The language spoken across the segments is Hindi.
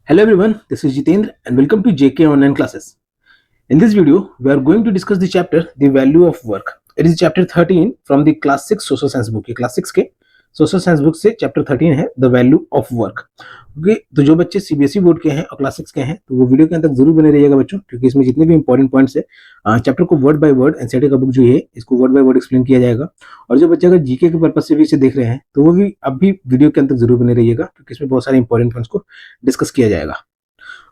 Hello everyone, this is Jitendra and welcome to JK Online Classes. In this video, we are going to discuss the chapter The Value of Work. It is chapter 13 from the class 6 social science book. ये class 6 के social science book से chapter 13 है The Value of Work. Okay, तो जो बच्चे सीबीएसई बोर्ड के हैं और क्लास 6 के हैं तो वो वीडियो के अंत तक जरूर बने रहिएगा बच्चों, क्योंकि इसमें जितने भी इंपॉर्टेंट पॉइंट्स है चैप्टर को वर्ड बाय वर्ड एनसीईआरटी का बुक जो है इसको वर्ड बाय वर्ड एक्सप्लेन किया जाएगा। और जो बच्चे अगर जीके के पर्पज से भी इसे देख रहे हैं तो वो भी अब भी वीडियो के अंत तक जरूर बने रहिएगा, क्योंकि इसमें बहुत सारे इंपॉर्टेंट पॉइंट्स को डिस्कस किया जाएगा।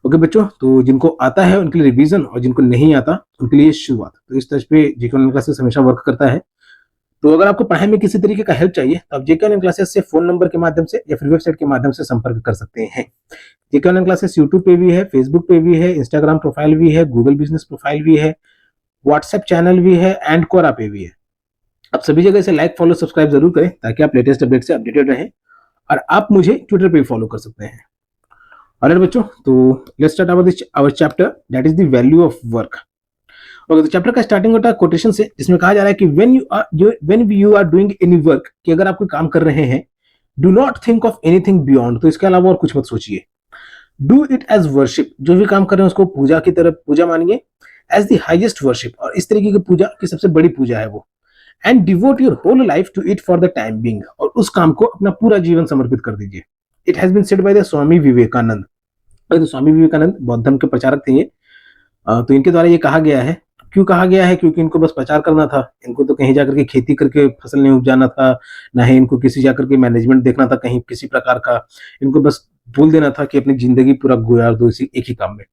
ओके बच्चों, तो जिनको आता है उनके लिए रिवीजन और जिनको नहीं आता उनके लिए शुरुआत। तो इस तरह पे जेके ऑनलाइन क्लासेस हमेशा वर्क करता है। तो अगर आपको पढ़ाई में किसी तरीके का हेल्प चाहिए तो आप जेके ऑनलाइन क्लासेस से फोन नंबर के माध्यम से या फिर वेबसाइट के माध्यम से संपर्क कर सकते हैं। जेके ऑनलाइन क्लासेस यूट्यूब पे भी है, फेसबुक पे भी है, इंस्टाग्राम प्रोफाइल भी है, गूगल बिजनेस प्रोफाइल भी है, व्हाट्सएप चैनल भी है एंड कोरा पे भी है। आप सभी जगह से लाइक फॉलो सब्सक्राइब जरूर करें ताकि आप लेटेस्ट अपडेट से अपडेटेड रहें। और आप मुझे ट्विटर पे भी फॉलो कर सकते हैं। ऑलराइट बच्चों, तो let's start our chapter that is the value of work. Okay, तो चैप्टर का स्टार्टिंग होता है कोटेशन से, जिसमें कहा जा रहा है कि when you are doing any work, कि अगर आप कोई काम कर रहे हैं, do not think of anything beyond, तो इसके अलावा और कुछ मत सोचिए। डू इट एज वर्शिप, जो भी काम कर रहे हैं उसको पूजा की तरफ पूजा मानिए, एज द हाईएस्ट वर्शिप, और इस तरीके की पूजा की सबसे बड़ी पूजा है वो। And devote your whole life to it for the time being, और उस काम को अपना पूरा जीवन समर्पित कर दीजिए। It has been said by the Swami Vivekananda. तो स्वामी विवेकानंद बौद्ध धर्म के प्रचारक थे ये। तो इनके द्वारा ये कहा गया है। क्यों कहा गया है? क्योंकि इनको बस प्रचार करना था, इनको तो कहीं जाकर के खेती करके फसल नहीं उपजाना था, ना ही इनको किसी जाकर के मैनेजमेंट देखना था कहीं किसी प्रकार का। इनको बस बोल देना था कि अपनी जिंदगी पूरा गुजार दो इसी एक ही काम में।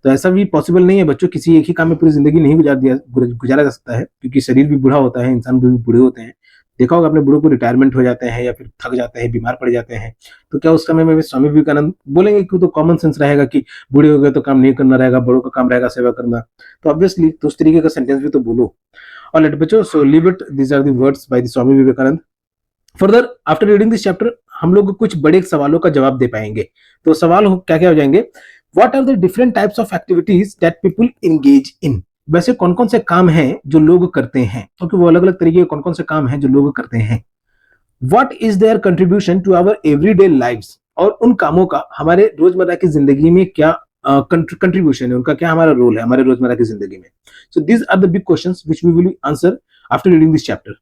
तो ऐसा भी पॉसिबल नहीं है बच्चों, किसी एक ही काम में पूरी जिंदगी नहीं गुजारा जा सकता है, क्योंकि शरीर भी बूढ़ा होता है, इंसान भी बूढ़े होते हैं। देखा होगा आपने, बूढ़ों को रिटायरमेंट हो जाते हैं या फिर थक जाते हैं, बीमार पड़ जाते हैं। तो क्या उस समय में स्वामी विवेकानंद बोलेंगे कि तो कॉमन सेंस रहेगा कि बूढ़े हो गए तो काम नहीं करना रहेगा, बड़ों का काम रहेगा सेवा करना। तो ऑब्वियसली तो उस तरीके का सेंटेंस भी तो बोलो। और लेट बच्चों, so leave it, these are the words by the Swami Vivekananda. Further after reading this chapter हम लोग कुछ बड़े सवालों का जवाब दे पाएंगे। तो सवाल क्या क्या हो जाएंगे? What are the different types of activities that people engage in, वैसे कौन कौन से काम हैं जो लोग करते हैं, क्योंकि वो अलग अलग तरीके के कौन कौन से काम हैं जो लोग करते हैं। What is their contribution to our everyday lives, और उन कामों का हमारे रोजमर्रा की जिंदगी में क्या कंट्रीब्यूशन है, उनका क्या हमारा रोल है हमारे रोजमर्रा की जिंदगी में। So these are the big questions which we will answer after reading this chapter.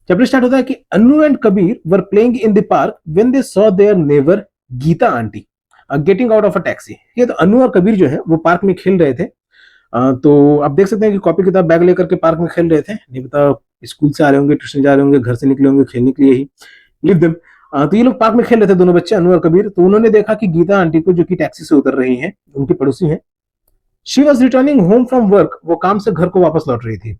Chapter start होता है कि Anu and Kabir were playing in the park when they saw their neighbour Geeta aunty getting out of a taxi. ये तो अनु और कबीर जो है वो पार्क में खेल रहे थे। तो आप देख सकते हैं कि कॉपी किताब बैग लेकर के पार्क में खेल रहे थे। नहीं पता स्कूल से आ रहे होंगे, ट्यूशन जा रहे होंगे, घर से निकले होंगे खेलने के लिए ही, लिव देम। तो ये लोग पार्क में खेल रहे थे दोनों बच्चे, अनु और कबीर। तो उन्होंने देखा कि गीता आंटी को, जो कि टैक्सी से उतर रही हैं, उनकी पड़ोसी हैं, she was returning home from work, वो काम से घर को वापस लौट रही थी।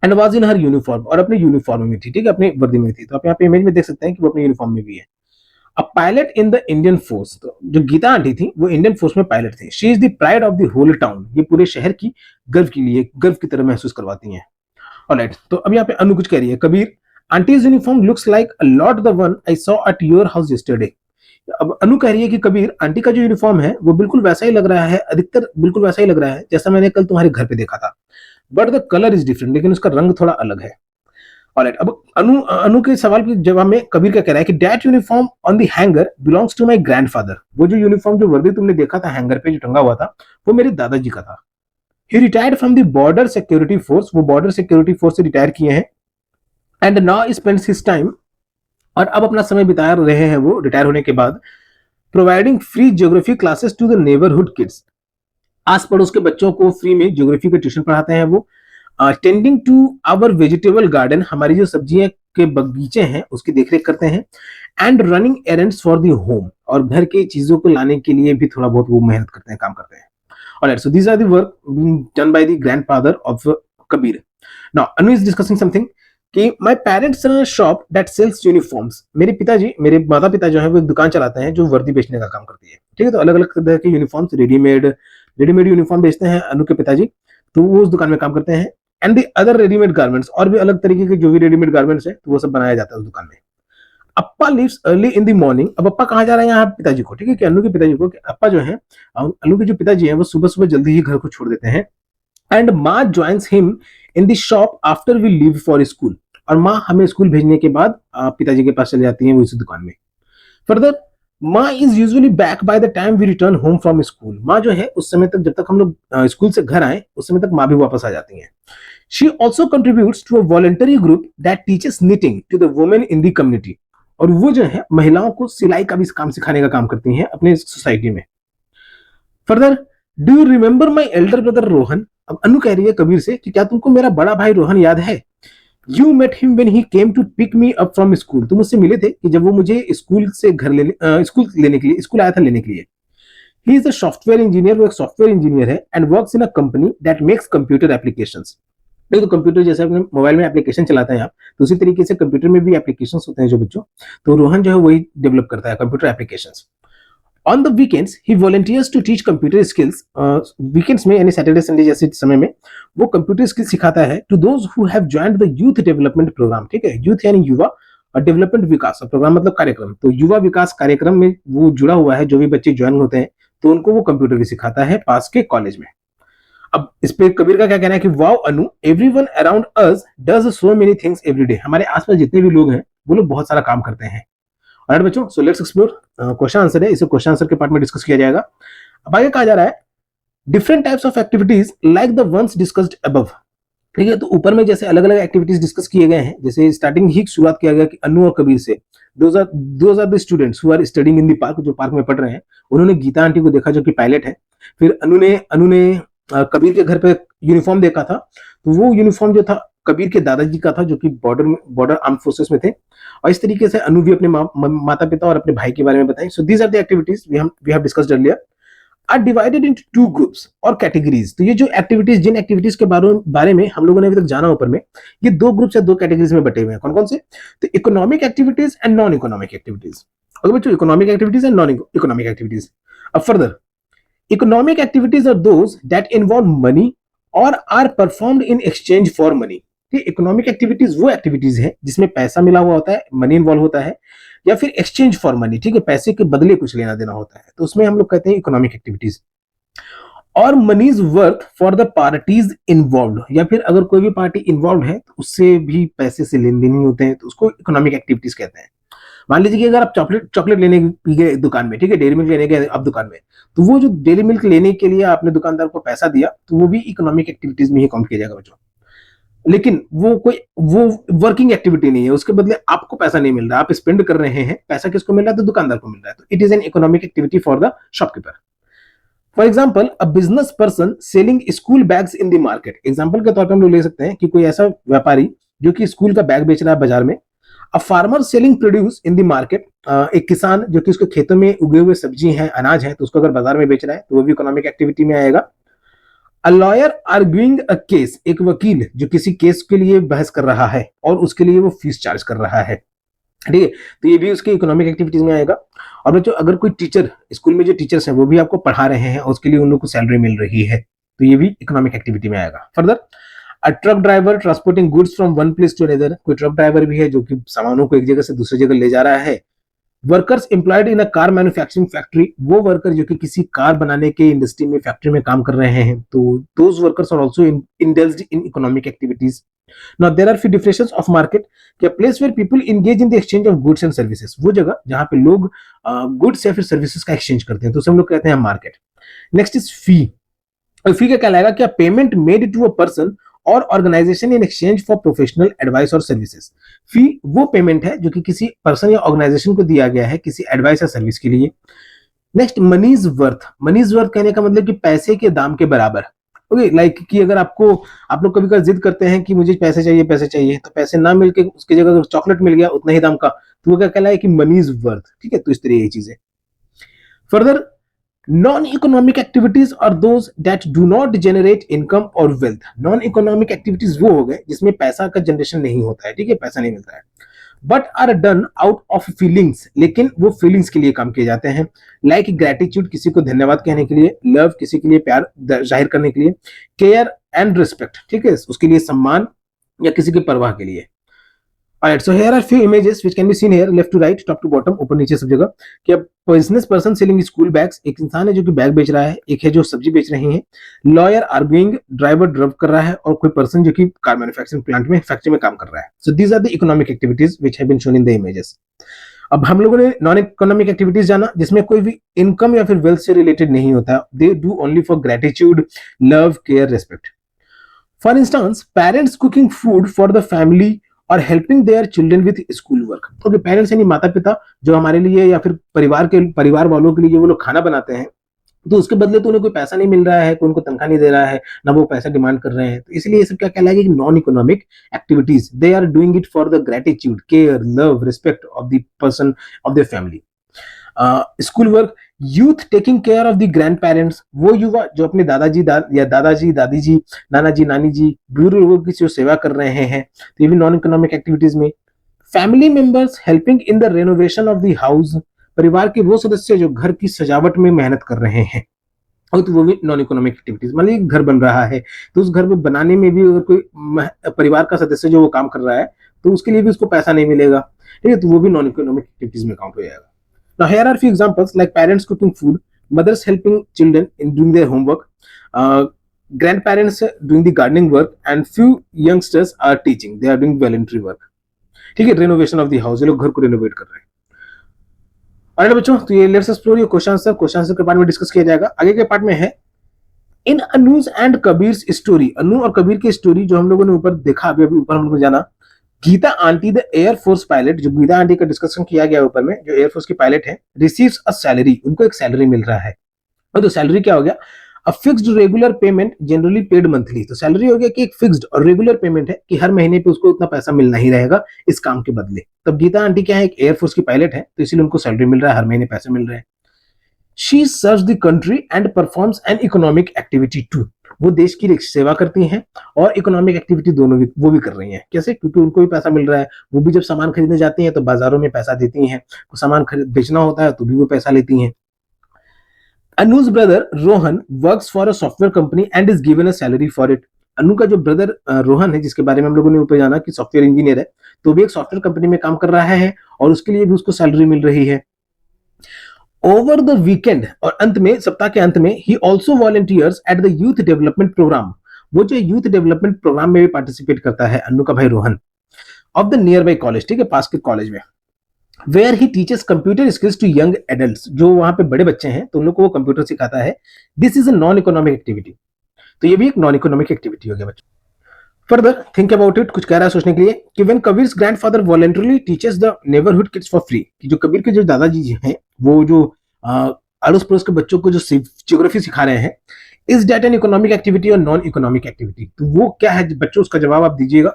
And was in her uniform, और अपने यूनिफॉर्म में थी, ठीक है, अपनी वर्दी में थी। तो आप यहाँ पे इमेज में देख सकते हैं कि वो अपने यूनिफॉर्म में भी है। A pilot in the Indian force, तो जो गीता आंटी थी वो इंडियन फोर्स में पायलट थी। She is the pride of the whole town, ये पूरे शहर की गर्व की तरह महसूस करवाती हैं। ऑलराइट, तो अब यहाँ पे अनु कुछ कह रही है। Kabir, aunties uniform looks like a lot the one I saw at your house yesterday. अब अनु कह रही है कि कबीर, आंटी का जो यूनिफॉर्म है वो बिल्कुल वैसा ही लग रहा है, अधिकतर बिल्कुल वैसा ही लग रहा है जैसा मैंने कल तुम्हारे घर पे देखा था। But the colour is different, लेकिन उसका रंग थोड़ा अलग है। ऑलराइट, अब अनु के सवाल के जवाब में कबीर क्या कह रहा है कि that uniform on the hanger belongs to my grandfather, वो जो यूनिफॉर्म जो वर्दी तुमने देखा था हैंगर पे जो टंगा हुआ था वो मेरे दादाजी का था। He retired from the border security force, वो बॉर्डर सिक्योरिटी फोर्स से रिटायर किए हैं। And now spends his time, और अब अपना समय बिता रहे हैं वो रिटायर होने के बाद, providing free geography classes to the neighbourhood kids, आस पड़ोस के बच्चों को फ्री में ज्योग्राफी के ट्यूशन पढ़ाते हैं वो। Tending to our vegetable garden, हमारी जो सब्जियां के बगीचे हैं उसकी देखरेख करते हैं। And running errands for the home, और घर की चीजों को लाने के लिए भी थोड़ा बहुत वो मेहनत करते हैं, काम करते हैं। Alright, so these are the work being done by the grandfather of Kabir. Now Anu is discussing something कि my parents run a shop that sells uniforms, मेरे पिताजी, मेरे माता पिता जो है वो एक दुकान चलाते हैं जो वर्दी बेचने का काम करती है, ठीक है। तो अलग अलग तरह के यूनिफॉर्म्स, रेडीमेड यूनिफॉर्म बेचते हैं अनु के पिताजी, तो वो उस दुकान में काम करते हैं। And the other readymade garments, और भी अलग तरीके के जो भी रेडीमेड गारमेंट्स है तो वो सब बनाया जाता है उस दुकान में। Appa leaves early in the morning, अब अप्पा कहाँ जा रहे हैं यहाँ पिताजी को, ठीक है, कि अनु के पिताजी को, कि अप्पा जो है, अनु के जो पिताजी हैं वो सुबह सुबह जल्दी ही घर को छोड़ देते हैं। एंड माँ joins him in the shop after we leave for school, और माँ हमें स्कूल भेजने के बाद पिताजी के पास चले जाती हैं वो इस दुकान में। फर्दर माँ is usually back by the time we return home from school. माँ जो है उस समय तक, जब तक हम लोग स्कूल से घर आए उस समय तक माँ भी वापस आ जाती हैं। She also contributes to a voluntary group that teaches knitting to the women in the community. और वो जो है महिलाओं को सिलाई का भी काम सिखाने का काम करती हैं अपने सोसाइटी में। Further, do you remember my elder brother Rohan. अब अनु कह रही है कबीर से कि क्या तुमको मेरा बड़ा भाई रोहन याद है। You met him when he came to pick me up from school. तुम उससे मिले थे कि जब वो मुझे स्कूल से घर लेने स्कूल आया था लेने के लिए। He is a software engineer, वो एक सॉफ्टवेयर इंजीनियर है, and works in a company that makes computer applications. नहीं तो कंप्यूटर जैसे अपने मोबाइल में एप्लीकेशन चलाते हैं आप, तो उसी तरीके से कंप्यूटर में भी एप्लीकेशंस होते हैं जो बच्चों, तो रोहन जो है वही डेवलप करता है computer applications. On the weekends he volunteers to teach computer skills. Weekends में यानी सैटरडे संडे जैसे समय में वो कंप्यूटर स्किल सिखाता है to those who have joined the youth development program. ठीक है, यूथ यानी युवा, और डेवलपमेंट विकास, और प्रोग्राम मतलब कार्यक्रम, तो युवा विकास कार्यक्रम में वो जुड़ा हुआ है। जो भी बच्चे ज्वाइन होते हैं तो उनको वो कंप्यूटर भी सिखाता है पास के कॉलेज में। अब इस पे कबीर का क्या कहना है कि wow Anu, everyone around us does so many things every day. हमारे आसपास जितने भी लोग हैं वो लोग बहुत सारा काम करते हैं। और बच्चों, so let's explore question answer है, इसे क्वेश्चन आंसर के पार्ट में डिस्कस किया जाएगा। अब आगे कहा जा रहा है different types of activities like the ones discussed above. ठीक है, तो ऊपर में जैसे अलग अलग एक्टिविटीज डिस्कस किए गए हैं, जैसे स्टार्टिंग ही शुरुआत किया गया कि अनु और कबीर से, those are the students who are studying in the park, जो पार्क में पढ़ रहे हैं। उन्होंने गीता आंटी को देखा जो कि पायलट है। फिर अनु ने कबीर के घर पे यूनिफॉर्म देखा था, तो वो यूनिफॉर्म जो था कबीर के दादाजी का था जो कि बॉर्डर आर्म फोर्सेस में थे। और इस तरीके से अनु भी अपने माता पिता और अपने भाई के बारे में बताएं। So these are the activities we have discussed earlier are divided into two groups और कैटेगरीज। तो ये जो एक्टिविटीज, जिन एक्टिविटीज के बारे में हम लोगों ने अभी तक जाना ऊपर में, ये दो ग्रुप्स या दो कैटेगरीज में बटे हुए हैं। कौन कौन से? तो economic activities and non economic activities. अगर बच्चों economic activities and non economic activities. अब further, economic activities are those that involve money और are performed in exchange for money. Economic activities वो एक्टिविटीज है जिसमें पैसा मिला हुआ होता है, मनी इन्वॉल्व होता है, या फिर एक्सचेंज फॉर मनी। ठीक है, पैसे के बदले कुछ लेना देना होता है, तो उसमें हम लोग कहते हैं इकोनॉमिक एक्टिविटीज। और money's worth for the parties involve, या फिर अगर कोई भी पार्टी इन्वॉल्व है तो उससे भी पैसे से लेन देन होते हैं, तो उसको इकोनॉमिक एक्टिविटीज कहते हैं। मान लीजिए कि अगर आप चॉकलेट लेने गए दुकान में, ठीक है, डेयरी मिल्क लेने गए आप दुकान में, तो वो जो डेयरी मिल्क लेने के लिए आपने दुकानदार को पैसा दिया, तो वो भी इकोनॉमिक एक्टिविटीज में ही काउंट किया जाएगा बच्चों। लेकिन वो वर्किंग एक्टिविटी नहीं है, उसके बदले आपको पैसा नहीं मिल रहा, आप स्पेंड कर रहे हैं, पैसा किसको मिल रहा है? तो दुकानदार को मिल रहा है। तो it is an economic activity for the shopkeeper. For example, a business person selling school bags in the market. Example के तौर पर हम लोग ले सकते हैं कि कोई ऐसा व्यापारी जो कि स्कूल का बैग बेच रहा है बाजार में। A farmer selling produce in the market. एक किसान जो कि उसके खेतों में उगे हुए सब्जी हैं, अनाज है, तो उसको अगर बाजार में बेच रहा है तो वो भी इकोनॉमिक एक्टिविटी में आएगा। A lawyer arguing a case, एक वकील जो किसी केस के लिए बहस कर रहा है और उसके लिए वो फीस चार्ज कर रहा है। ठीक है, तो ये भी उसके इकोनॉमिक एक्टिविटीज में आएगा। और बच्चों, अगर कोई टीचर, स्कूल में जो टीचर्स हैं वो भी आपको पढ़ा रहे हैं और उसके लिए उन लोग को सैलरी मिल रही है, तो ये भी इकोनॉमिक एक्टिविटी में आएगा। Further, a truck driver transporting goods from one place to another. कोई ट्रक ड्राइवर भी है जो कि सामानों को एक जगह से दूसरी जगह ले जा रहा है। Workers employed in a car manufacturing factory, वो वर्कर जो कि किसी कार बनाने के इंडस्ट्री में, फैक्ट्री में काम कर रहे हैं, तो those workers are also indulged in economic activities. Now there are few definitions of market, कि place where people engage in the exchange of goods and services। वो जगह जहां पे लोग गुड्स या फिर सर्विसेज का एक्सचेंज करते हैं, तो उसे हम लोग कहते हैं market. Next is fee. Fee का क्या लाएगा? क्या payment made to a person और organisation in exchange for professional advice और सर्विसेज। फी वो पेमेंट है जो कि किसी पर्सन या ऑर्गेनाइजेशन को दिया गया है किसी एडवाइस या सर्विस के लिए। Next, money's worth. Money's worth कहने का मतलब कि पैसे के दाम के बराबर। ओके, लाइक कि अगर आप लोग कभी कभी जिद करते हैं कि मुझे पैसे चाहिए, तो पैसे ना मिलके उसकी जगह अगर चॉकलेट मिल गया उतना ही दाम का, तो वो क्या कहलाए कि मनीज वर्थ। ठीक है, तो इस तरह ये चीजें। Further, non economic activities are those that do not generate income और वेल्थ। नॉन इकोनॉमिक एक्टिविटीज वो हो गए जिसमें पैसा का जनरेशन नहीं होता है, ठीक है, पैसा नहीं मिलता है, but are done out of feelings, लेकिन वो फीलिंग्स के लिए काम किए जाते हैं। लाइक ग्रेटिट्यूड, किसी को धन्यवाद कहने के लिए, लव, किसी के लिए प्यार जाहिर करने के लिए, केयर एंड रिस्पेक्ट, ठीक है, उसके लिए सम्मान या किसी की परवाह के लिए। Alright, so here are few images which can be seen here, left to right, top to bottom, ऊपर नीचे सब जगह। कि अब business person selling school bags, एक इंसान है जो कि बैग बेच रहा है, एक है जो सब्जी बेच रहे हैं। लॉयर आर्ग्यूइंग, ड्राइवर ड्राइव कर रहा है, और कोई पर्सन जो कि कार मैन्युफैक्चरिंग प्लांट में, फैक्ट्री में काम कर रहा है। So these are the economic activities which have been shown in the images. अब हम लोगों ने नॉन इकोनॉमिक एक्टिविटीज जाना जिसमें कोई भी इनकम या फिर वेल्थ से रिलेटेड नहीं होता, they do only for gratitude, love, care, respect. For instance parents cooking food for the family और helping their children with school work. Okay, parents यानी माता पिता जो हमारे लिए या फिर परिवार वालों के लिए वो लोग खाना बनाते हैं, तो उसके बदले तो उन्हें कोई पैसा नहीं मिल रहा है, कोई उनको तनख्वाह नहीं दे रहा है, ना वो पैसा डिमांड कर रहे हैं, तो इसलिए ये सब क्या कहलाएगा कि non economic activities. They are doing it for the gratitude, care, love, respect of the person of the family. School work, youth taking care of the grand parents, वो युवा जो अपने या दादाजी, दादी जी, नाना जी, नानी जी, बुजुर्ग लोगों की जो सेवा कर रहे हैं, तो ये भी नॉन इकोनॉमिक एक्टिविटीज में। Family members helping in the renovation of the house, परिवार के वो सदस्य जो घर की सजावट में मेहनत कर रहे हैं, और तो वो भी नॉन इकोनॉमिक एक्टिविटीज। मान लीजिए घर बन रहा है, तो उस घर में बनाने में भी अगर कोई परिवार का सदस्य जो वो काम कर रहा है, तो उसके लिए भी उसको पैसा नहीं मिलेगा, ठीक है, तो वो भी नॉन इकोनॉमिक एक्टिविटीज में काउंट हो जाएगा। Now here are few examples like parents cooking food, mothers helping children in doing their homework, grandparents doing the gardening work, and few youngsters are teaching. They are doing voluntary work. ठीक है, renovation of the house, ये लोग घर को renovate कर रहे हैं। और बच्चों, तो ये let's explore your question answer के पार्ट में डिस्कस किया जाएगा। आगे के पार्ट में है इन अनूज एंड कबीर स्टोरी, अनु और कबीर की स्टोरी जो हम लोगों ने ऊपर देखा, अभी ऊपर हम लोगों ने जाना, Geeta aunty the air force pilot, जो गीता आंटी का डिस्कशन किया गया ऊपर में, जो एयरफोर्स की पायलट है, रिसीव्स अ सैलरी, उनको एक सैलरी मिल रहा है। और तो सैलरी क्या हो गया, a fixed regular payment generally paid monthly. तो सैलरी हो गया कि एक फिक्स्ड और रेगुलर पेमेंट है कि हर महीने पे उसको उतना पैसा मिलना ही रहेगा इस काम के बदले। तब गीता आंटी क्या है, एक एयरफोर्स की पायलट है, तो इसीलिए उनको सैलरी मिल रहा है, हर महीने पैसे मिल रहे हैं। She serves the country and performs an economic activity too, वो देश की सेवा करती हैं और इकोनॉमिक एक्टिविटी दोनों भी वो भी कर रही हैं। कैसे, क्योंकि उनको भी पैसा मिल रहा है, वो भी जब सामान खरीदने जाती हैं तो बाजारों में पैसा देती हैं, तो सामान खरीद बेचना होता है तो भी वो पैसा लेती हैं। Anu's brother Rohan works for a software company and is given a salary for it. Anu का जो ब्रदर रोहन है, जिसके बारे में हम लोगों ने ऊपर जाना कि सॉफ्टवेयर इंजीनियर है, तो भी एक सॉफ्टवेयर कंपनी में काम कर रहा है और उसके लिए भी उसको सैलरी मिल रही है। ओवर द वीकेंड, और अंत में, सप्ताह के अंत में, he also volunteers at the youth development program, वो जो यूथ डेवलपमेंट प्रोग्राम में भी पार्टिसिपेट करता है अन्नू का भाई Rohan, of the nearby college, ठीक है, पास के कॉलेज में, where he teaches computer skills to young adults, जो वहां पे बड़े बच्चे हैं तो उन लोग को वो कंप्यूटर सिखाता है। This is a non economic activity, तो ये भी एक नॉन इकोनॉमिक एक्टिविटी हो गया बच्चों। फर्दर थिंक अबाउट इट, कुछ कह रहा है सोचने के लिए कि when Kabir's grandfather voluntarily teaches the neighbourhood kids for free, कि जो कबीर के जो दादाजी हैं वो जो अड़ोस पड़ोस के बच्चों को जो ज्योग्राफी सिखा रहे हैं, is that N economic activity और नॉन इकोनॉमिक एक्टिविटी, तो वो क्या है बच्चों, उसका जवाब आप दीजिएगा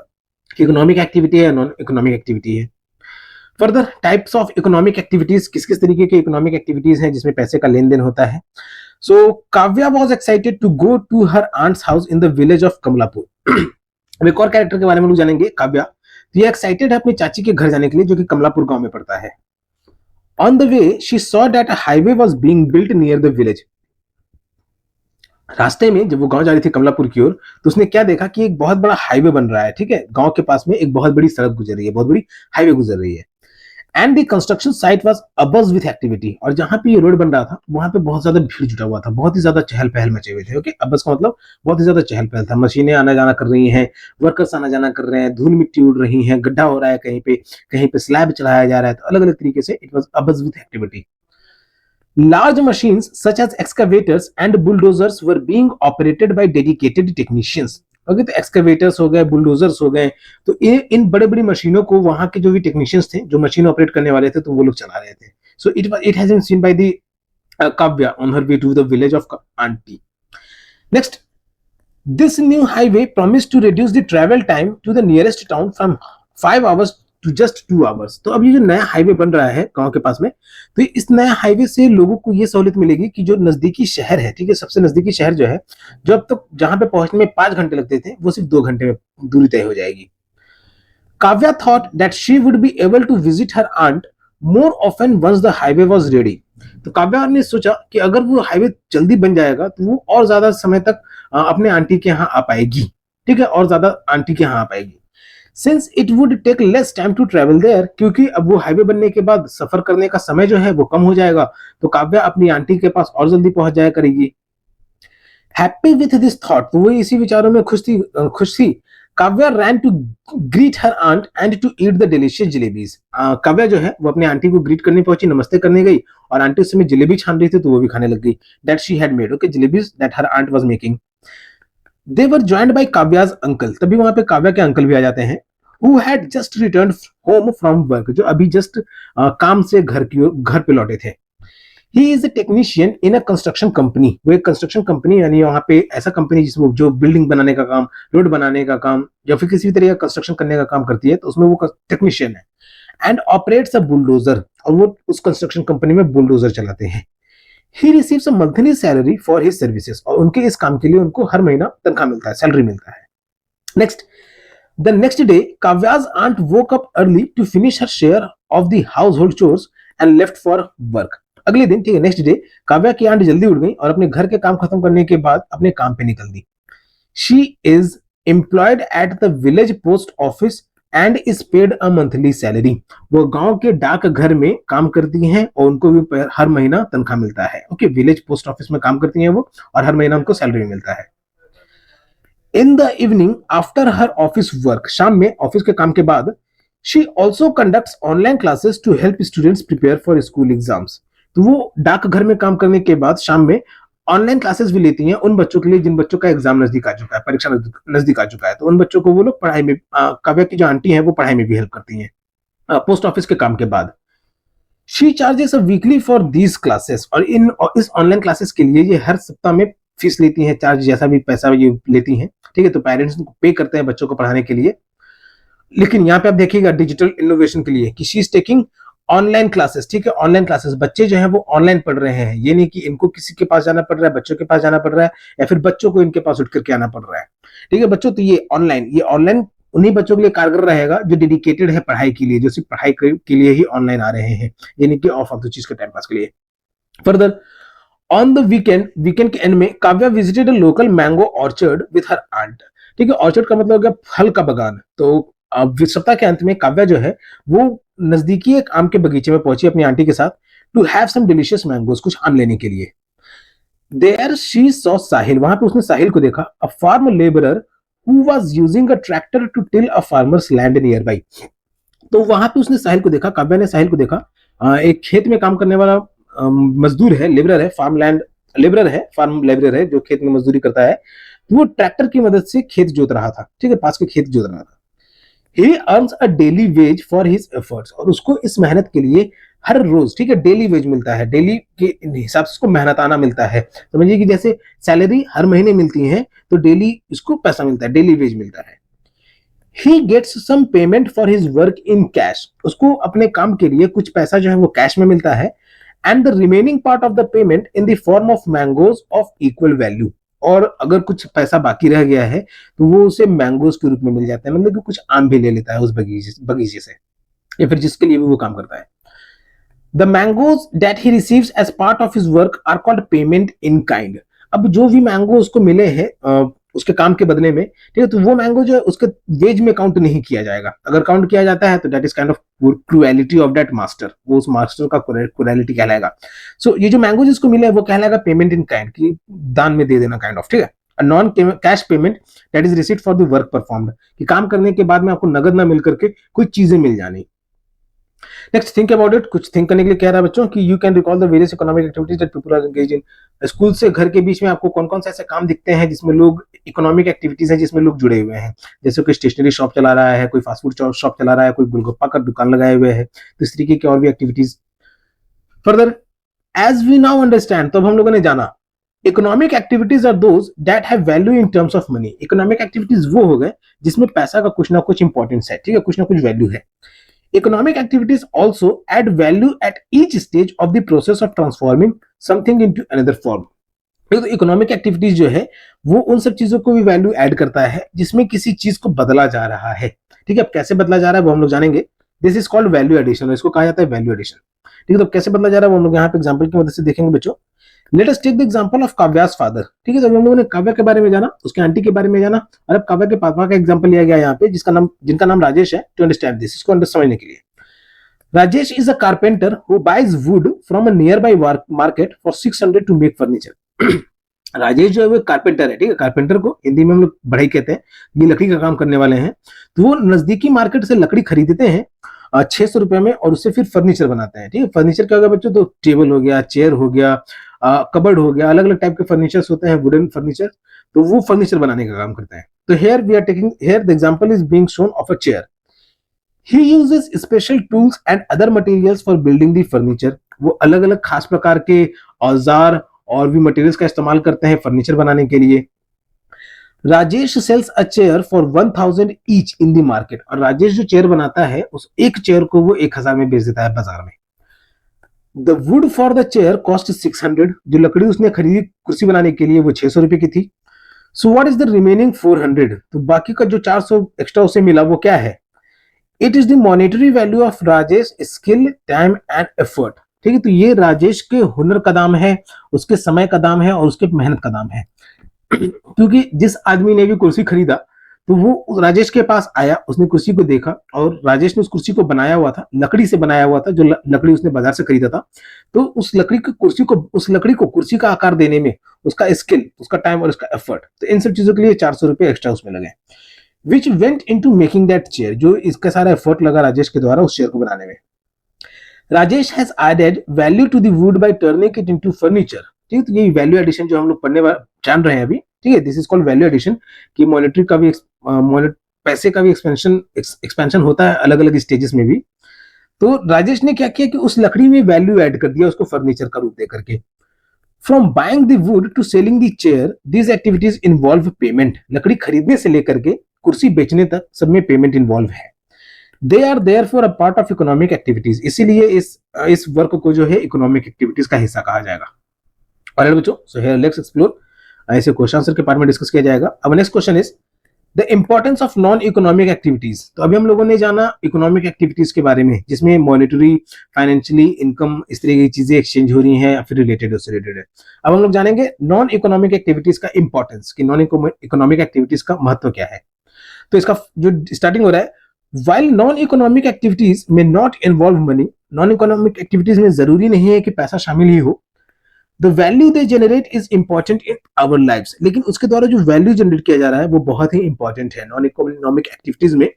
कि इकोनॉमिक एक्टिविटी है या नॉन इकोनॉमिक एक्टिविटी है। Further types of economic activities, किस किस तरीके के इकोनॉमिक एक्टिविटीज हैं जिसमें पैसे का लेन देन होता है। So Kavya was excited to go to her aunt's house in the village of Kamalapur. अब एक और कैरेक्टर के बारे में लोग जानेंगे, काव्या, तो ये एक्साइटेड है अपनी चाची के घर जाने के लिए जो कि कमलापुर गांव में पड़ता है। On the way she saw that a highway was being built near the village, रास्ते में जब वो गांव जा रही थी कमलापुर की ओर, तो उसने क्या देखा कि एक बहुत बड़ा हाईवे बन रहा है, ठीक है, गांव के पास में एक बहुत बड़ी सड़क गुजर रही है, बहुत बड़ी हाईवे गुजर रही है। And the construction site was abuzz with activity, और जहां पे ये रोड बन रहा था वहां पे बहुत ज्यादा भीड़ जुटा हुआ था, बहुत ही ज्यादा चहल पहल मचे हुए थे। ओके, अबज का मतलब बहुत ही ज्यादा चहल पहल था, मशीनें आना जाना कर रही हैं, वर्कर्स आना जाना कर रहे हैं, धूल मिट्टी उड़ रही है, गड्ढा हो रहा है, कहीं पे स्लैब चढ़ाया जा रहा है, तो अलग अलग तरीके से it was abuzz with activity. Large machines such as excavators and bulldozers were being operated by dedicated technicians. Okay, तो एक्सकेवेटर्स हो गए, बुलडोजर्स हो गए, तो इन बड़े बड़ी मशीनों को वहां के जो भी टेक्नीशियंस थे, जो मशीन ऑपरेट करने वाले थे, तो वो लोग चला रहे थे। So it has been seen by the Kavya on her way to the village of aunty. Next, this new highway promise to reduce the travel time to the nearest town from 5 hours to just 2 hours. तो अब ये जो नया हाईवे बन रहा है गांव के पास में, तो इस नया हाईवे से लोगों को ये सहूलियत मिलेगी कि जो नजदीकी शहर है, ठीक है, सबसे नजदीकी शहर जो है, जो अब तक जहां पे पहुंचने में 5 घंटे लगते थे, वो सिर्फ 2 घंटे में दूरी तय हो जाएगी। Kavya thought that she would be able to visit her aunt more often once the highway was ready. तो काव्या ने सोचा कि अगर वो हाईवे जल्दी बन जाएगा तो वो और ज्यादा समय तक अपने आंटी के यहाँ आ पाएगी, ठीक है, और ज्यादा आंटी के यहाँ आ पाएगी। Since it would take less time to travel there, क्योंकि अब वो हाईवे बनने के बाद सफर करने का समय जो है वो कम हो जाएगा, तो काव्या अपनी आंटी के पास और जल्दी पहुंच जाया करेगी। हैप्पी विथ दिस थॉट, तो वो इसी विचारों में खुश थी Kavya ran to greet her aunt and to eat the delicious jalebies. Kavya जो है वो अपने आंटी को ग्रीट करने पहुंची, नमस्ते करने गई और आंटी उस समय जलेबी छान रही थी तो वो भी खाने लग गई. That she had made, okay, jalebies that her aunt was making. They were joined by काव्या's uncle. तभी वहां पे काव्या के अंकल भी आ जाते हैं. Who had just returned home from work, जो अभी जस्ट काम से घर पे लौटे थे. He is a technician in a construction company. वो एक कंस्ट्रक्शन कंपनी यानी वहाँ पे ऐसा कंपनी जिसमें जो बिल्डिंग बनाने का काम, रोड बनाने का काम या फिर किसी भी तरह का कंस्ट्रक्शन करने का काम करती है तो उसमें वो टेक्नीशियन है. एंड ऑपरेट्स अ बुलडोजर, और वो उस कंस्ट्रक्शन कंपनी में बुलडोजर चलाते हैं. He receives a monthly salary for his services, और उनके इस काम के लिए उनको हर महीना तनख्वाह मिलता है, सैलरी मिलता है. Next, the next day Kavya's aunt woke up early to finish her share of the household chores and left for work. अगले दिन, ठीक है, नेक्स्ट डे काव्या की आंट जल्दी उठ गई और अपने घर के काम खत्म करने के बाद अपने काम पे निकल दी. She is employed at the village post office and is paid a monthly salary. वो गांव के डाक घर में काम करती हैं और उनको भी हर महीना तनख्वाह मिलता है. ओके, विलेज पोस्ट ऑफिस में काम करती हैं वो और हर महीना उनको सैलरी मिलता है. In the evening after her office work, शाम में ऑफिस के काम के बाद, she also conducts online classes to help students prepare for school exams. तो वो डाक घर में काम करने के बाद शाम में ऑनलाइन क्लासेस भी लेती हैं उन बच्चों के लिए जिन बच्चों का एग्जाम नजदीक आ चुका है, परीक्षा नजदीक आ चुका है. तो उन बच्चों को वो लोग पढ़ाई में, काव्या की जो आंटी है वो पढ़ाई में भी हेल्प करती हैं पोस्ट ऑफिस के काम के बाद. She charges a weekly for these classes, और इस ऑनलाइन क्लासेस के लिए ये हर सप्ताह में फीस लेती हैं, चार्ज जैसा भी पैसा ये लेती हैं. ठीक है, तो पेरेंट्स पे करते हैं बच्चों को पढ़ाने के लिए. लेकिन यहाँ पे आप देखिएगा डिजिटल इनोवेशन के लिए कि she is taking online classes. ठीक है, ऑनलाइन क्लासेस, बच्चे जो है वो ऑनलाइन पढ़ रहे हैं. ये नहीं कि इनको किसी के पास जाना पड़ रहा है, बच्चों के पास जाना पड़ रहा है या फिर बच्चों को इनके पास उठ करके आना पड़ रहा है. ठीक है बच्चों, तो ये ऑनलाइन उन्हीं बच्चों के लिए कारगर रहेगा जो डेडिकेटेड है पढ़ाई के लिए, जो सिर्फ पढ़ाई के लिए ही ऑनलाइन आ रहे हैं, ये नहीं कि ऑफ ऑफ द चीज के टाइम पास के लिए. फर्दर, ऑन द वीकेंड के एंड में Kavya visited a local mango orchard with her aunt. ठीक है, ऑर्चर्ड का मतलब हो गया फल का बगान. तो सप्ताह के अंत में काव्या जो है वो नजदीकी एक आम के बगीचे में पहुंची अपनी आंटी के साथ to have some delicious mangoes, कुछ आम लेने के लिए. देयर शी सॉ साहिल, वहां पे उसने साहिल को देखा, a farm labourer who was using a tractor to till a farmer's land nearby. तो वहां पे उसने साहिल को देखा, काव्या ने साहिल को देखा, एक खेत में काम करने वाला मजदूर है, फार्म लेबरर है जो खेत में मजदूरी करता है. वो ट्रैक्टर की मदद से खेत जोत रहा था. ठीक है, पास के खेत जोत रहा था. He earns a daily wage for his efforts, और उसको इस मेहनत के लिए हर रोज, ठीक है, डेली वेज मिलता है. डेली के हिसाब से उसको मेहनताना मिलता है. समझिए कि जैसे सैलरी हर महीने मिलती है तो डेली उसको पैसा मिलता है, डेली वेज मिलता है. He gets some payment for his work in cash, उसको अपने काम के लिए कुछ पैसा जो है वो कैश में मिलता है. And the remaining part of the payment in the form of mangoes of equal value, और अगर कुछ पैसा बाकी रह गया है तो वो उसे मैंगोज के रूप में मिल जाता है, मतलब कि कुछ आम भी ले लेता है उस बगीचे से या फिर जिसके लिए भी वो काम करता है. The mangoes that he receives as part of his work are called payment in kind. अब जो भी मैंगो उसको मिले हैं उसके काम के बदले में, ठीक है, तो वो मैंगो जो है उसके वेज में काउंट नहीं किया जाएगा. अगर काउंट किया जाता है तो that is kind of cruelty of that master, वो उस मास्टर का क्रूएलिटी कहलाएगा. सो ये जो मैंगो जिसको मिला है वो कहलाएगा पेमेंट इन काइंड, की दान में दे देना काइंड ऑफ. ठीक है, non cash payment that is received for the work performed, कि काम करने के बाद में आपको नगद ना मिल करके कुछ चीजें मिल जानी. Next, think about it. कुछ थिंक करने के लिए कह रहा है बच्चों कि you can recall the various economic activities that people are engaged in. School से घर के बीच में आपको कौन कौन से ऐसे काम दिखते हैं जिसमें लोग, इकोनॉमिक एक्टिविटीज है जिसमें लोग जुड़े हुए हैं. जैसे कोई स्टेशनरी शॉप चला रहा है, कोई फास्ट फूड शॉप चला रहा है, कोई गोलगप्पा का दुकान लगाए हुए है, तो इस तरीके की और भी activities. Further, as we now understand, तो अब हम लोगों ने जाना, economic activities are those that have value in terms of money. Economic activities वो हो गए जिसमें पैसा का कुछ ना कुछ इंपॉर्टेंस है, ठीक है, कुछ ना कुछ वैल्यू है. Economic activities also add value at each stage of the process of transforming something into another form. तो इकोनॉमिक एक्टिविटीज जो है वो उन सब चीजों को भी वैल्यू ऐड करता है जिसमें किसी चीज को बदला जा रहा है. ठीक है, अब कैसे बदला जा रहा है वो हम लोग जानेंगे. This is called value addition, इसको कहा जाता है वैल्यू एडिशन. ठीक है, तो कैसे बदला जा रहा है वो हम लोग यहाँ पे एग्जांपल की मदद से देखेंगे बच्चों. Let us take the example of Kavya's father. ठीक है, तो हम लोगों ने काव्या के बारे में जाना, उसके आंटी के बारे में जाना, और अब काव्या के पापा का एग्जांपल लिया गया यहाँ पे जिनका नाम राजेश है. टू अंडरस्टैंड दिस, इसको समझने के लिए, Rajesh is a carpenter who buys wood from a nearby market for 600 to make furniture. Rajesh जो है वो कारपेंटर है, ठीक है, कारपेंटर को हिंदी में हम लोग बढ़ई कहते हैं, ये लकड़ी का काम करने वाले हैं। तो वो नजदीकी मार्केट से लकड़ी खरीदते हैं 600 रुपए में, और उससे फिर फर्नीचर बनाते हैं। ठीक है, फर्नीचर क्या होगा बच्चों, तो टेबल हो गया, चेयर हो गया, कबर्ड हो गया, अलग अलग टाइप के फर्नीचर्स होते हैं, वुडन फर्नीचर। तो वो फर्नीचर बनाने का काम करते हैं। तो here we are taking, here the example is being shown of a chair. He uses special tools and other materials for building the furniture. वो अलग अलग खास प्रकार के औजार और भी मटेरियल्स का इस्तेमाल करते हैं फर्नीचर बनाने के लिए। Rajesh sells a chair for 1000 each in the market. और राजेश जो चेयर बनाता है उस एक चेयर को वो 1000 में बेच देता है बाजार में। The wood for the chair cost 600। जो लकड़ी उसने खरीदी कुर्सी बनाने के लिए वो 600 रुपए की थी। So what is the remaining 400? तो बाकी का जो 400 एक्स्ट्रा उसे मिला वो क्या है? It is the monetary value of Rajesh skill time and effort. ठीक है, तो ये राजेश के हुनर का दाम है, उसके समय का दाम है और उसके मेहनत का दाम है। क्योंकि जिस आदमी ने भी कुर्सी खरीदा तो वो राजेश के पास आया, उसने कुर्सी को देखा और राजेश ने उस कुर्सी को बनाया हुआ था, लकड़ी से बनाया हुआ था, जो लकड़ी उसने बाजार से खरीदा था। तो उस लकड़ी की कुर्सी को, उस लकड़ी को कुर्सी का आकार देने में उसका स्किल, उसका टाइम और उसका एफर्ट, तो इन सब चीजों के लिए 400 रुपए एक्स्ट्रा उसमें लगे। Which went into making that chair. जो इसका सारा एफर्ट लगा राजेश के द्वारा उस चेयर को बनाने में। Rajesh has added value to the wood by turning it into furniture. ठीक है, तो ये वैल्यू एडिशन जो हम लोग जान रहे हैं अभी, ठीक है, this is called value addition. कि मॉनेटरी का भी पैसे का भी एक्सपेंशन होता है अलग अलग स्टेजेस में भी। तो राजेश ने क्या किया कि उस लकड़ी में वैल्यू ऐड कर दिया, उसको फर्नीचर का रूप दे करके। From buying the wood to selling the chair, these activities involve payment. लकड़ी खरीदने से लेकर के कुर्सी बेचने तक सब में पेमेंट इन्वॉल्व है। They are there for a part of economic activities. इसीलिए इस वर्क को जो है इकोनॉमिक एक्टिविटीज का हिस्सा कहा जाएगा। और बच्चों, सो हियर लेट्स एक्सप्लोर, ऐसे क्वेश्चन आंसर के पार्ट में डिस्कस किया जाएगा। अब next question is the importance of non economic activities. तो अभी हम लोगों ने जाना इकोनॉमिक एक्टिविटीज के बारे में, जिसमें मॉनेटरी, फाइनेंशियली, इनकम, इस तरह की चीजें एक्सचेंज हो रही हैं या फिर रिलेटेड उससे रिलेटेड है। अब हम लोग जानेंगे नॉन इकोनॉमिक एक्टिविटीज का इंपॉर्टेंस, कि नॉन इकोनॉमिक एक्टिविटीज का महत्व क्या है। तो इसका जो स्टार्टिंग हो रहा है, while non-economic activities may not involve money, non-economic activities में जरूरी नहीं है कि पैसा शामिल ही हो। The value they generate is important in our lives, लेकिन उसके द्वारा जो वैल्यू जनरेट किया जा रहा है वो बहुत ही इंपॉर्टेंट है। नॉन इकोनॉमिक एक्टिविटीज में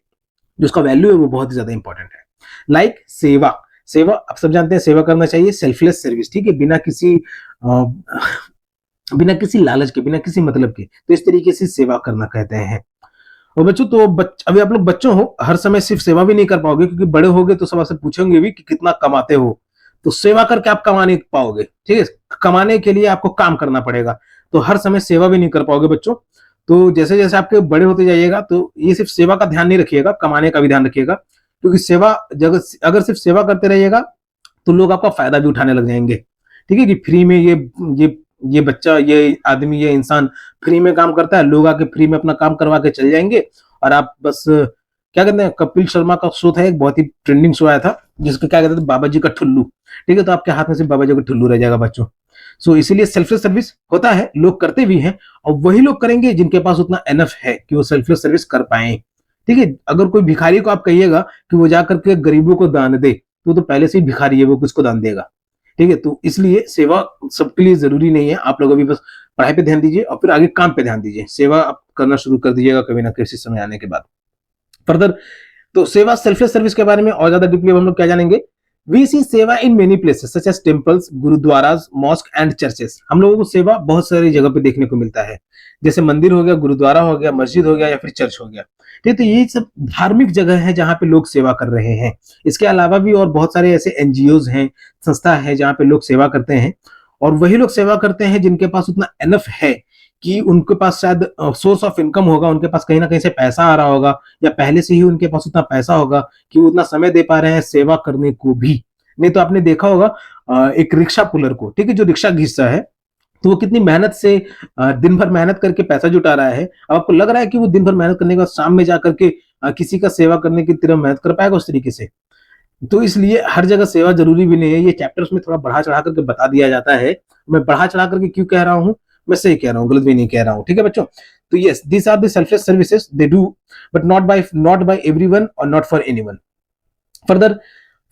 जो उसका वैल्यू है वो बहुत ही ज्यादा इंपॉर्टेंट है। लाइक सेवा। सेवा आप सब जानते हैं, सेवा करना चाहिए, सेल्फलेस सर्विस, ठीक है, बिना किसी लालच के, बिना किसी मतलब के, तो इस तरीके से सेवा करना कहते हैं। और बच्चों, तो अभी आप लोग बच्चों हो, हर समय सिर्फ सेवा भी नहीं कर पाओगे, क्योंकि बड़े होगे तो सब आपसे पूछेंगे भी कि कितना कमाते हो। तो सेवा करके आप कमा नहीं पाओगे, ठीक है, कमाने के लिए आपको काम करना पड़ेगा। तो हर समय सेवा भी नहीं कर पाओगे बच्चों। तो जैसे जैसे आपके बड़े होते जाइएगा तो ये सिर्फ सेवा का ध्यान नहीं रखिएगा, कमाने का भी ध्यान रखिएगा। क्योंकि सेवा, अगर सिर्फ सेवा करते रहिएगा तो लोग आपका फायदा भी उठाने लग जाएंगे। ठीक है, कि फ्री में ये बच्चा, ये आदमी, ये इंसान फ्री में काम करता है, लोग आके फ्री में अपना काम करवा के चल जाएंगे। और आप बस क्या कहते हैं, कपिल शर्मा का शो था, एक बहुत ही ट्रेंडिंग शो आया था जिसको क्या कहते थे, बाबा जी का ठुल्लू। ठीक है, तो आपके हाथ में सिर्फ बाबा जी का ठुल्लू रह जाएगा बच्चों। सो इसीलिए सेल्फलेस सर्विस होता है, लोग करते भी हैं, और वही लोग करेंगे जिनके पास उतना एनफ है कि वो सेल्फलेस सर्विस कर पाए। ठीक है, अगर कोई भिखारी को आप कहिएगा कि वो जाकर के गरीबों को दान दे, तो पहले से ही भिखारी है, वो किसको दान देगा। ठीक है, तो इसलिए सेवा सबके लिए जरूरी नहीं है। आप लोग अभी बस पढ़ाई पे ध्यान दीजिए और फिर आगे काम पे ध्यान दीजिए। सेवा आप करना शुरू कर दीजिएगा कभी ना किसी समय आने के बाद। फर्दर, तो सेवा, सेल्फलेस सर्विस के बारे में और ज्यादा डीपली हम लोग क्या जानेंगे। We see seva in many places such as temples, gurudwaras, mosque and churches. हम लोगों को सेवा बहुत सारी जगह पे देखने को मिलता है, जैसे मंदिर हो गया, गुरुद्वारा हो गया, मस्जिद हो गया या फिर चर्च हो गया। ठीक, तो ये सब धार्मिक जगह है जहाँ पे लोग सेवा कर रहे हैं। इसके अलावा भी और बहुत सारे ऐसे एनजीओज हैं, संस्था है जहाँ पे लोग सेवा करते हैं। और वही लोग सेवा करते हैं जिनके पास उतना एनफ है कि उनके पास शायद सोर्स ऑफ इनकम होगा, उनके पास कहीं ना कहीं से पैसा आ रहा होगा, या पहले से ही उनके पास उतना पैसा होगा कि वो उतना समय दे पा रहे हैं सेवा करने को भी। नहीं तो आपने देखा होगा एक रिक्शा पुलर को, ठीक है, जो रिक्शा घिसता है, तो वो कितनी मेहनत से दिन भर मेहनत करके पैसा जुटा रहा है। अब आपको लग रहा है कि वो दिन भर मेहनत करने के बाद शाम में जाकर के किसी का सेवा करने की तरह मेहनत कर पाएगा उस तरीके से। तो इसलिए हर जगह सेवा जरूरी भी नहीं है। ये चैप्टर्स में थोड़ा बढ़ा चढ़ा करके बता दिया जाता है। मैं बढ़ा चढ़ा करके क्यों कह रहा हूँ, मैं सही कह रहा हूँ, गलत भी नहीं कह रहा हूँ। ठीक है बच्चों, तो yes, these are the selfless services they do, but not by everyone और not for anyone. Further,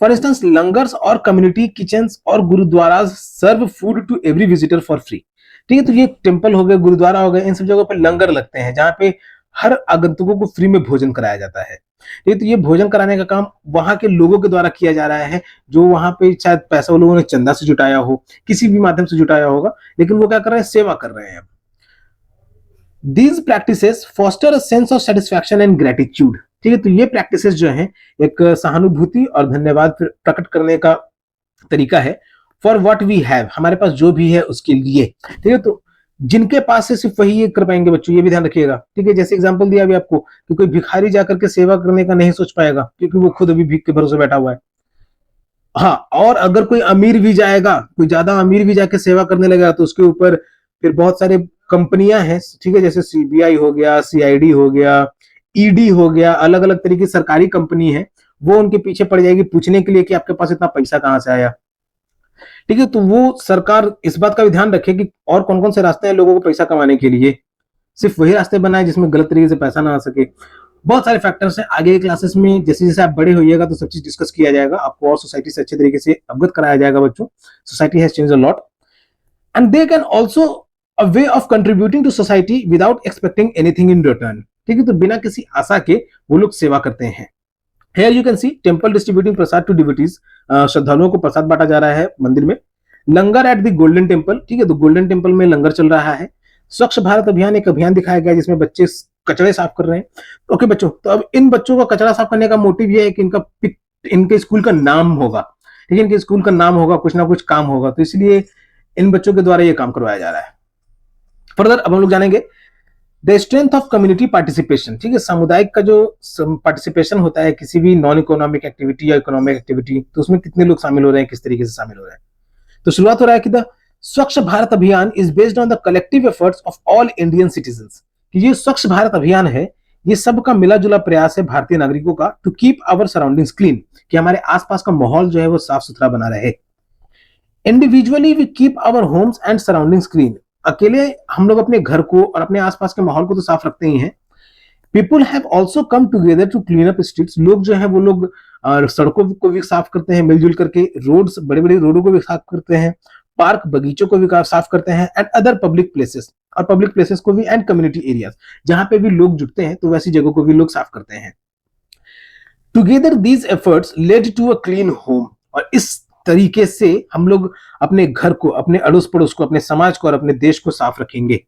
for instance, langars और कम्युनिटी किचन्स और gurudwaras serve food to every visitor for free. ठीक है। तो ये टेम्पल हो गए, गुरुद्वारा हो गए, इन सब जगहों पर लंगर लगते हैं जहाँ पे हर आगंतुकों को फ्री में भोजन कराया जाता है। ठीक है, तो ये भोजन कराने का काम वहां के लोगों के द्वारा किया जा रहा है, जो वहां पे शायद पैसा वो लोगों ने चंदा से जुटाया हो, किसी भी माध्यम से जुटाया होगा, लेकिन वो क्या कर रहे हैं, सेवा कर रहे हैं। These practices foster a sense of satisfaction and gratitude. ठीक है, तो ये प्रैक्टिसेस जो है एक सहानुभूति और धन्यवाद प्रकट करने का तरीका है। फॉर व्हाट वी हैव, हमारे पास जो भी है उसके लिए। ठीक है, तो जिनके पास है सिर्फ वही ये कर पाएंगे बच्चों, ये भी ध्यान रखिएगा। ठीक है, जैसे एग्जांपल दिया अभी आपको कि कोई भिखारी जाकर के सेवा करने का नहीं सोच पाएगा क्योंकि वो खुद अभी भीख के भरोसे बैठा हुआ है। हाँ, और अगर कोई अमीर भी जाएगा, कोई ज्यादा अमीर भी जाके सेवा करने लगेगा तो उसके ऊपर फिर बहुत सारे कंपनियां हैं। ठीक है, जैसे सीबीआई हो गया, सीआईडी हो गया, ईडी हो गया, अलग अलग तरीके की सरकारी कंपनी है, वो उनके पीछे पड़ जाएगी पूछने के लिए कि आपके पास इतना पैसा कहां से आया। ठीक है, तो वो सरकार इस बात का भी ध्यान रखे कि और कौन कौन से रास्ते हैं लोगों को पैसा कमाने के लिए, सिर्फ वही रास्ते बनाए जिसमें गलत तरीके से पैसा ना आ सके। बहुत सारे फैक्टर्स हैं, आगे क्लासेस में जैसे जैसे आप बड़े होइएगा तो सब चीज डिस्कस किया जाएगा, आपको और सोसाइटी से अच्छे तरीके से अवगत कराया जाएगा बच्चों। Society has changed a lot and they can also a way of contributing to society without expecting anything in return. ठीक है, तो बिना किसी आशा के वो लोग सेवा करते हैं। Here you can see temple distributing prasad to devotees, श्रद्धालुओं को प्रसाद बांटा जा रहा है मंदिर में। लंगर एट द गोल्डन टेम्पल। ठीक है, तो गोल्डन टेम्पल में लंगर चल रहा है। स्वच्छ भारत अभियान, एक अभियान दिखाया गया जिसमें बच्चे कचरे साफ कर रहे हैं। ओके बच्चों, तो अब इन बच्चों का कचरा साफ करने का मोटिव ये है कि इनके स्कूल का नाम होगा। ठीक है, इनके स्कूल का नाम होगा, कुछ ना कुछ काम होगा, तो इसलिए इन बच्चों के द्वारा ये काम करवाया जा रहा है। फर्दर अब हम लोग जानेंगे the strength of community participation. ठीक है, सामुदायिक का जो पार्टिसिपेशन होता है किसी भी नॉन इकोनॉमिक एक्टिविटी या इकोनॉमिक एक्टिविटी, तो उसमें कितने लोग शामिल हो रहे हैं, किस तरीके से शामिल हो रहे हैं। तो शुरुआत हो रहा है कि द स्वच्छ भारत अभियान is based on the collective efforts of all Indian citizens. कि ये स्वच्छ भारत अभियान है, ये सबका मिला जुला प्रयास है भारतीय नागरिकों का, to keep our surroundings clean, कि हमारे आसपास का माहौल जो है वो साफ सुथरा बना रहे। Individually we keep our homes and surroundings clean. अकेले हम लोग अपने घर को और अपने आसपास के माहौल को तो साफ रखते ही हैं। People have also come together to clean up streets. लोग जो है वो लोग सड़कों को भी साफ करते हैं मिलजुल करके, रोड्स, बड़े बड़े रोडों को भी साफ करते हैं, पार्क बगीचों को भी साफ करते हैं, एंड अदर पब्लिक प्लेसेस, और पब्लिक प्लेसेस को भी, एंड कम्युनिटी एरियाज, जहां पे भी लोग जुटते हैं तो वैसी जगहों को भी लोग साफ करते हैं। Together these efforts led to a clean home. और इस तरीके से हम लोग अपने घर को, अपने अड़ोस पड़ोस को, अपने समाज को और अपने देश को साफ रखेंगे।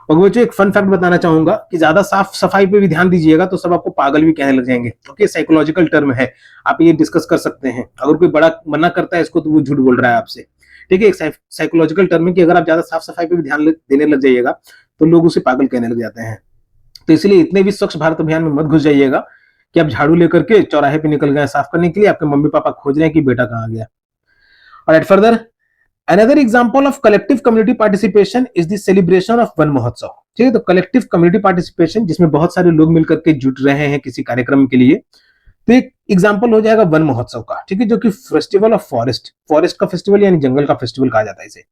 और बच्चों एक फन फैक्ट बताना चाहूंगा कि ज्यादा साफ सफाई पे भी ध्यान दीजिएगा तो सब आपको पागल भी कहने लग जाएंगे, क्योंकि साइकोलॉजिकल टर्म है, आप ये डिस्कस कर सकते हैं। अगर कोई बड़ा मना करता है इसको तो वो झूठ बोल रहा है आपसे। ठीक है, एक साइकोलॉजिकल टर्म है कि अगर आप ज्यादा साफ सफाई पे भी ध्यान देने लग जाइएगा तो लोग उसे पागल कहने लग जाते हैं। तो इसलिए इतने भी स्वच्छ भारत अभियान में मत घुस जाइएगा कि आप झाड़ू लेकर के चौराहे पे निकल गए साफ करने के लिए, आपके मम्मी पापा खोज रहे हैं कि बेटा कहाँ गया। Alright, further, another example of collective community participation is the celebration of one महोत्सव। ठीक है, तो कलेक्टिव कम्युनिटी पार्टिसिपेशन जिसमें बहुत सारे लोग मिलकर के जुट रहे हैं किसी कार्यक्रम के लिए, तो एक एग्जाम्पल हो जाएगा वन महोत्सव का। ठीक है, जो कि फेस्टिवल ऑफ फॉरेस्ट का फेस्टिवल यानी जंगल का फेस्टिवल कहा जाता है इसे।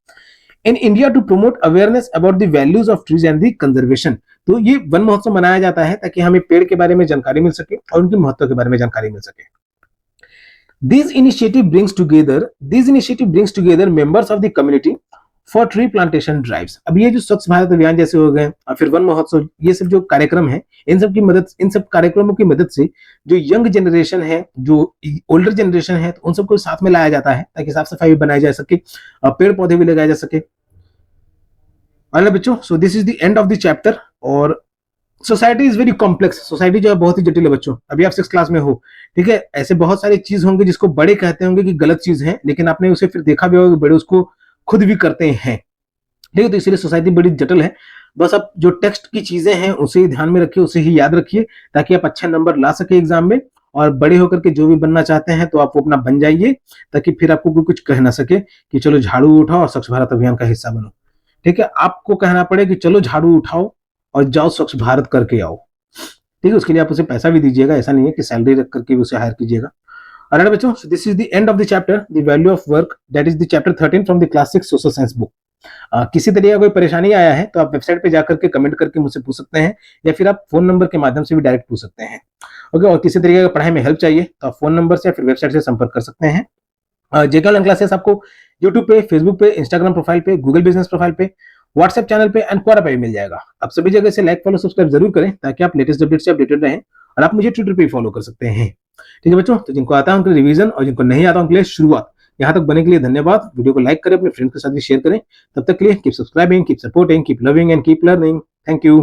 In India to promote awareness about the values of trees and the conservation. तो ये वन महोत्सव मनाया जाता है ताकि हमें पेड़ के बारे में जानकारी मिल सके और उनके महत्व के बारे में जानकारी मिल सके। This initiative brings together members of the community for tree plantation drives। अब ये जो स्वच्छ भारत अभियान जैसे हो गए और फिर वन महोत्सव, ये सब जो कार्यक्रम है, इन सब कार्यक्रमों की मदद से जो यंग जनरेशन है, जो ओल्डर जनरेशन है, तो उन सबको साथ में लाया जाता है ताकि साफ सफाई भी बनाई जा सके, पेड़ पौधे भी लगाए जा सके। और बच्चों, so this is the end of the chapter. और society is very complex. Society जो है बहुत ही जटिल है बच्चों। अभी आप 6 क्लास में हो, ठीक है, ऐसे बहुत सारी चीज होंगे जिसको बड़े कहते होंगे कि गलत चीज है, लेकिन आपने उसे फिर देखा भी होगा कि बड़े उसको खुद भी करते हैं। ठीक है, तो इसलिए सोसाइटी बड़ी जटिल है। बस आप जो टेक्स्ट की चीजें हैं उसे ही ध्यान में रखिए, उसे ही याद रखिए ताकि आप अच्छा नंबर ला सके एग्जाम में, और बड़े होकर के जो भी बनना चाहते हैं तो आप वो अपना बन जाइए, ताकि फिर आपको कोई कुछ कह ना सके कि चलो झाड़ू उठाओ और स्वच्छ भारत अभियान का हिस्सा बनो। ठीक है, आपको कहना पड़े कि चलो झाड़ू उठाओ और जाओ स्वच्छ भारत करके आओ। ठीक है, उसके लिए आप उसे पैसा भी दीजिएगा, ऐसा नहीं है कि सैलरी रख करके उसे हायर कीजिएगा। ऑलराइट बच्चों, so this is the end of the chapter the value of work, that is the chapter 13 from the class 6 social science book. किसी तरह का कोई परेशानी आया है तो आप वेबसाइट पे जाकर के कमेंट करके मुझसे पूछ सकते हैं, या फिर आप फोन नंबर के माध्यम से भी डायरेक्ट पूछ सकते हैं। ओके, और किसी तरीके का पढ़ाई में हेल्प चाहिए तो आप फोन नंबर से या फिर वेबसाइट से संपर्क कर सकते हैं। जेके ऑनलाइन क्लासेस आपको यूट्यूब पे, फेसबुक पे, इंस्टाग्राम प्रोफाइल पे, गूगल बिजनेस प्रोफाइल पे व्हाट्सएप चैनल पे एंड क्वारा पे भी मिल जाएगा। आप सभी जगह से लाइक फॉलो सब्सक्राइब जरूर करें ताकि आप लेटेस्ट अपडेट से अपडेटेड रहें और आप मुझे ट्विटर पे फॉलो कर सकते हैं। ठीक है बच्चों, तो जिनको आता है उनके रिवीजन और जिनको नहीं आता उनके लिए शुरुआत। यहाँ तक बने के लिए धन्यवाद। वीडियो को लाइक करें, अपने फ्रेंड के साथ भी शेयर करें। तब तक के लिए keep subscribing, keep supporting, keep loving and keep learning. Thank you.